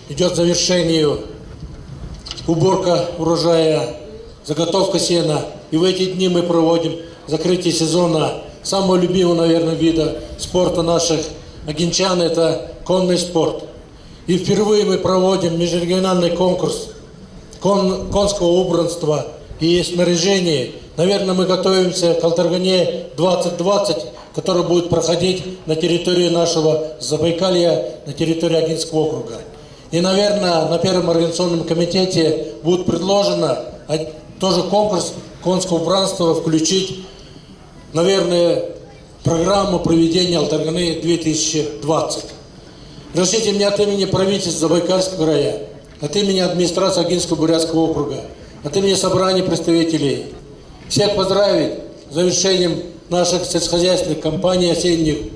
идет к завершению уборка урожая, заготовка сена. И в эти дни мы проводим закрытие сезона самого любимого, наверное, вида спорта наших агинчан – это конный спорт. И впервые мы проводим межрегиональный конкурс конского убранства и снаряжения. Наверное, мы готовимся к Алтаргане 2020, который будет проходить на территории нашего Забайкалья, на территории Агинского округа. И, наверное, на Первом организационном комитете будет предложено тоже конкурс конского убранства включить, наверное, программу проведения Алтарганы 2020. Разрешите мне от имени правительства Забайкальского края, от имени администрации Агинского Бурятского округа, от имени собрания представителей всех поздравить с завершением наших сельскохозяйственных кампаний осенних,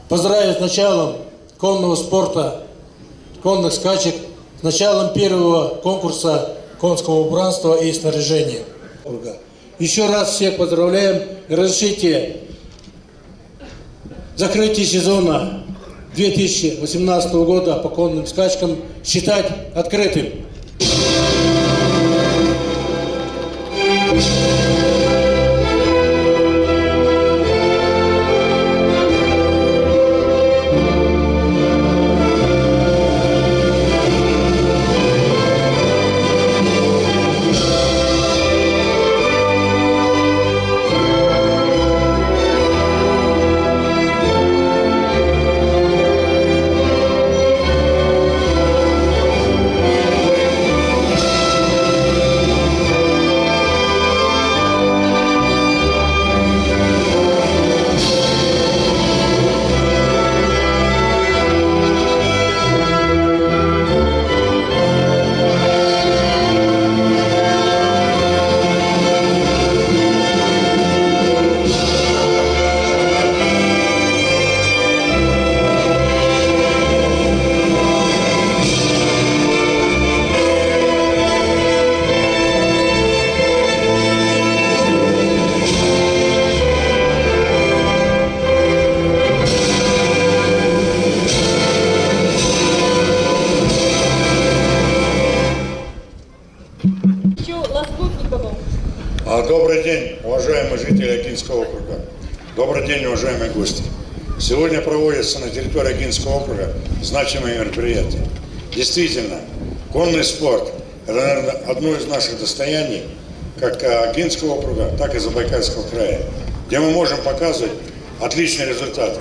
поздравить с началом конного спорта, конных скачек, с началом первого конкурса конского убранства и снаряжения. Еще раз всех поздравляем и разрешите закрытие сезона 2018 года по конным скачкам считать открытым. Добрый день, уважаемые жители Агинского округа. Добрый день, уважаемые гости. Сегодня проводится на территории Агинского округа значимые мероприятия. Действительно, конный спорт – это, наверное, одно из наших достояний, как Агинского округа, так и Забайкальского края, где мы можем показывать отличные результаты.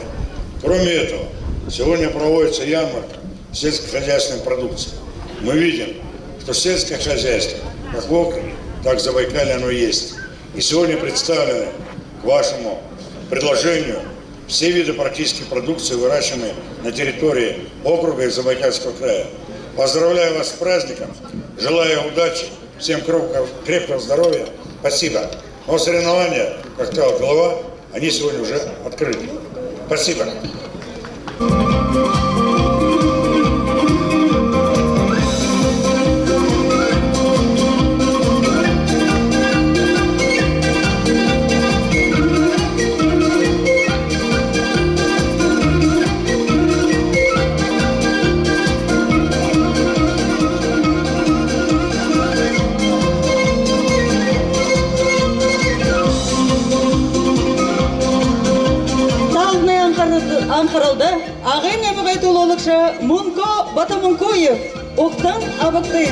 Кроме этого, сегодня проводится ярмарка сельскохозяйственной продукции. Мы видим, что сельское хозяйство, как в округе, так в Забайкалье оно есть. И сегодня представлены к вашему предложению все виды практически продукции, выращенные на территории округа и Забайкальского края. Поздравляю вас с праздником, желаю удачи, всем крепкого здоровья. Спасибо. Но соревнования, как сказал глава, они сегодня уже открыты. Спасибо. Анхаралда ағын әміғайты олықша Мунко Батамункоев оқтан абықты.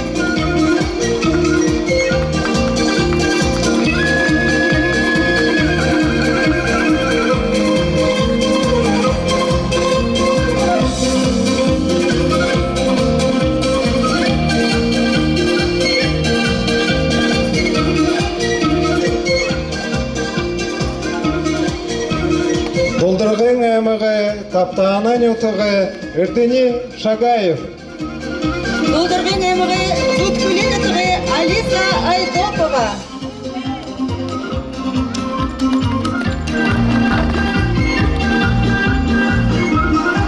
Болдырғын әміғі, таптағынан өтіғі, үрдені Шагаев. Болдырғын әміғі, тұт күлен өтіғі Алиса Айдопова.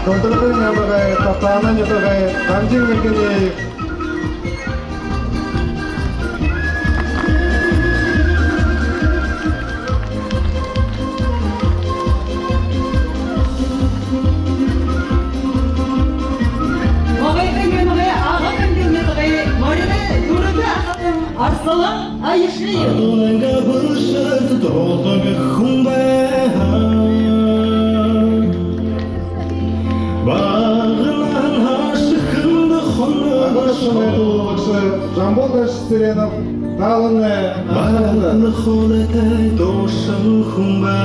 Болдырғын әміғі, таптағынан өтіғі Қамдин Мекенеев. Арсалан Айшиев. Долга бушат долга хумба Бағынан ашықынды Ағашым хонығы айтылықшы Жамбол Дәшістеренов Талыны Бағаны холетай дошын хумба